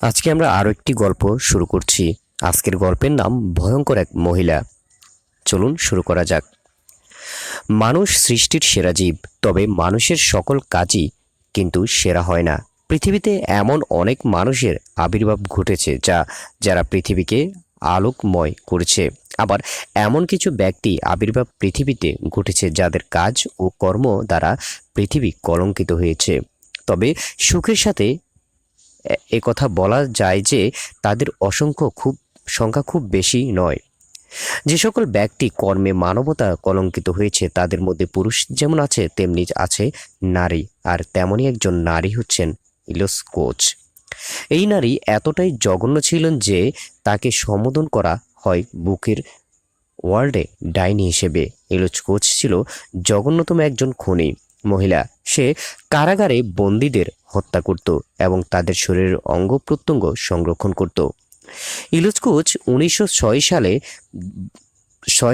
আজকে আমরা আরও একটি গল্প শুরু করছি। আজকের গল্পের নাম ভয়ঙ্কর এক মহিলা। চলুন শুরু করা যাক। মানুষ সৃষ্টির সেরা জীব, তবে মানুষের সকল কাজই কিন্তু সেরা হয় না। পৃথিবীতে এমন অনেক মানুষের আবির্ভাব ঘটেছে যারা পৃথিবীকে আলোকময় করেছে। আবার এমন কিছু ব্যক্তি আবির্ভাব পৃথিবীতে ঘটেছে যাদের কাজ ও কর্ম দ্বারা পৃথিবী কলঙ্কিত হয়েছে। তবে সুখের সাথে কথা বলা যায় যে তাদের সংখ্যা খুব বেশি নয়। যে সকল ব্যক্তি কর্মে মানবতা কলঙ্কিত হয়েছে তাদের মধ্যে পুরুষ যেমন আছে তেমনি আছে নারী, আর তেমনই একজন নারী হচ্ছেন ইলোস কোচ। এই নারী এতটাই জঘন্য ছিলেন যে তাকে সম্বোধন করা হয় বুকের ওয়ার্ল্ডে ডাইনি হিসেবে। ইলোস কোচ ছিল জঘন্যতম একজন খুনি মহিলা। সে কারাগারে বন্দীদের হত্যা করত এবং তাদের শরীরের অঙ্গ প্রত্যঙ্গ সংরক্ষণ করত। ইলোস কোচ 1906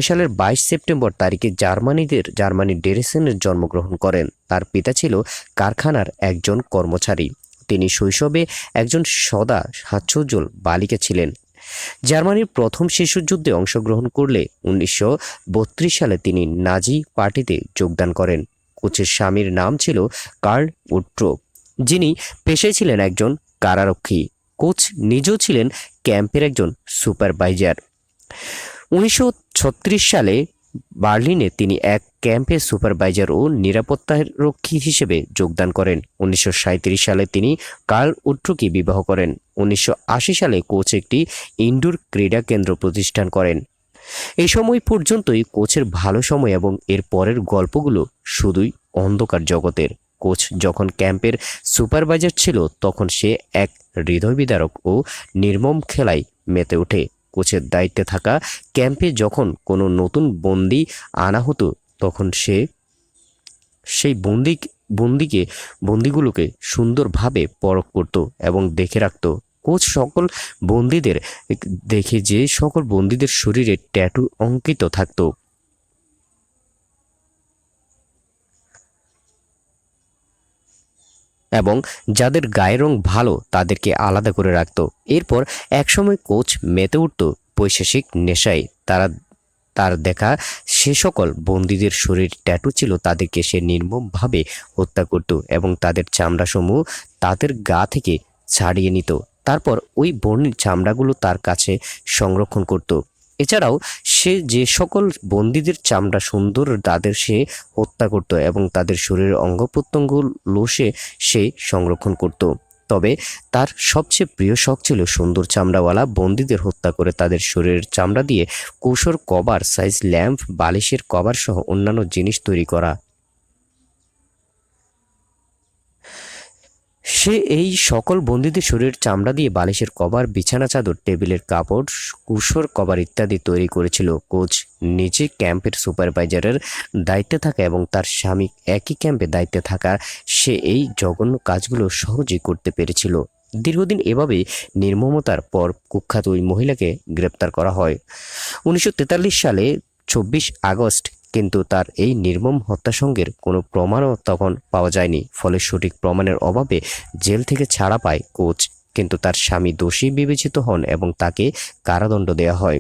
সালের 22 সেপ্টেম্বর তারিখে জার্মানির ড্রেসেনে জন্মগ্রহণ করেন। তার পিতা ছিল কারখানার একজন কর্মচারী। তিনি শৈশবে একজন সদা হাস্যোজ্জ্বল বালিকা ছিলেন। জার্মানির প্রথম শিশুযুদ্ধে অংশগ্রহণ করলে 1932 সালে তিনি নাজি পার্টিতে যোগদান করেন। কোচের স্বামীর নাম ছিল কার্ল উড্রোপ, যিনি পেশায় ছিলেন একজন কারারক্ষী। কোচ নিজেও ছিলেন ক্যাম্পের একজন সুপারভাইজার। 1936 সালে বার্লিনে তিনি এক ক্যাম্পের সুপারভাইজার ও নিরাপত্তারক্ষী হিসেবে যোগদান করেন। 1937 সালে তিনি কার্ল উড্রোকে বিবাহ করেন। 1980 সালে কোচ একটি ইনডোর ক্রীড়া কেন্দ্র প্রতিষ্ঠান করেন। এই সময় পর্যন্তই কোচের ভালো সময় এবং এর পরের গল্পগুলো শুধুই অন্ধকার জগতের। কোচ যখন ক্যাম্পের সুপারভাইজার ছিল তখন সে এক হৃদয়বিদারক ও নির্মম খেলায় মেতে ওঠে। কোচের দায়িত্বে থাকা ক্যাম্পে যখন কোনো নতুন বন্দি আনা হতো তখন সেই বন্দিগুলোকে সুন্দরভাবে পরখ করত এবং দেখে রাখত। কোচ যে সকল বন্দীদের শরীরে ট্যাটু অঙ্কিত থাকত এবং যাদের গায়ের রং ভালো তাদেরকে আলাদা করে রাখত। এরপর একসময় কোচ মেতে উঠত বৈশেষিক নেশায়। তার দেখা সে সকল বন্দীদের শরীর ট্যাটু ছিল তাদেরকে সে নির্মমভাবে হত্যা করত এবং তাদের চামড়াসমূহ তাদের গা থেকে ছাড়িয়ে নিত। তারপর ওই বন্দির চামড়াগুলো তার কাছে সংরক্ষণ করত। এছাড়াও সে যে সকল বন্দীদের চামড়া সুন্দর তাদের সে হত্যা করত এবং তাদের শরীরের অঙ্গ প্রত্যঙ্গ সে সংরক্ষণ করত। তবে তার সবচেয়ে প্রিয় শখ ছিল সুন্দর চামড়াওয়ালা বন্দীদের হত্যা করে তাদের শরীরের চামড়া দিয়ে কৌশল কভার, সাইজ ল্যাম্প, বালিশের কভার সহ অন্যান্য জিনিস তৈরি করা। সে এই সকল বন্দীদের শরীরের চামড়া দিয়ে বালিশের কভার, বিছানা চাদর, টেবিলের কাপড়, কুশর কভার ইত্যাদি তৈরি করেছিল। কোচ নিজে ক্যাম্পের সুপারভাইজারের দায়িত্বে থাকা এবং তার স্বামী একই ক্যাম্পে দায়িত্বে থাকা সে এই জঘন্য কাজগুলো সহজেই করতে পেরেছিল। দীর্ঘদিন এভাবেই নির্মমতার পর কুখ্যাত ওই মহিলাকে গ্রেপ্তার করা হয় 1943 সালে 24 আগস্ট। কিন্তু তার এই নির্মম হত্যাসঙ্গের কোনো প্রমাণও তখন পাওয়া যায়নি। ফলে সঠিক প্রমাণের অভাবে জেল থেকে ছাড়া পায় কোচ, কিন্তু তার স্বামী দোষী বিবেচিত হন এবং তাকে কারাদণ্ড দেওয়া হয়।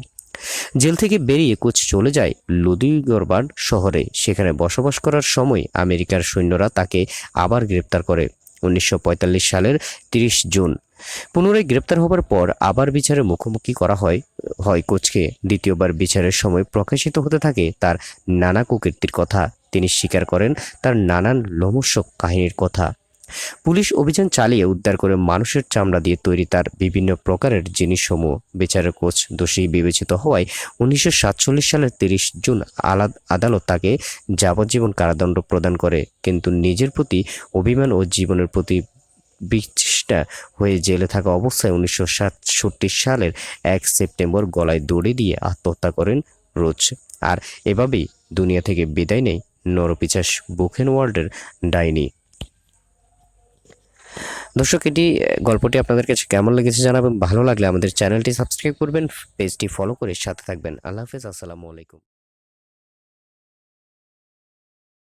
জেল থেকে বেরিয়ে কোচ চলে যায় লুদিগরবার্গ শহরে। সেখানে বসবাস করার সময় আমেরিকার সৈন্যরা তাকে আবার গ্রেপ্তার করে 1945 সালের 30 জুন। পুনরায় গ্রেপ্তার হবার পর আবার বিচারের মুখোমুখি করা হয় কোচকে। দ্বিতীয়বার বিচারের সময় প্রকাশিত হতে থাকে তার নানা কুকীর্তির কথা। তিনি স্বীকার করেন তার নানান লোমহর্ষক কাহিনীর কথা। পুলিশ অভিযান চালিয়ে উদ্ধার করে মানুষের চামড়া দিয়ে তৈরি তার বিভিন্ন প্রকারের জিনিসসমূহ। বিচারের কোচ দোষী বিবেচিত হওয়ায় 1947 সালের 30 জুন আদালত তাকে যাবজ্জীবন কারাদণ্ড প্রদান করে। কিন্তু নিজের প্রতি অভিমান ও জীবনের প্রতি বিচেষ্টা হয়ে জেলে থাকা অবস্থায় 1967 সালের 1 সেপ্টেম্বর গলায় দড়ি দিয়ে আত্মহত্যা করেন রোচ। আর এভাবেই দুনিয়া থেকে বিদায় নেয় নরপিশাচ বুখেনওয়াল্ডের ডাইনি। দর্শক, গল্পটি আপনাদের কাছে কেমন লেগেছে জানাবেন। ভালো লাগলে আমাদের চ্যানেলটি সাবস্ক্রাইব করবেন, পেজটি ফলো করে সাথে থাকবেন। আল্লাহ হাফেজ, আসসালামু আলাইকুম।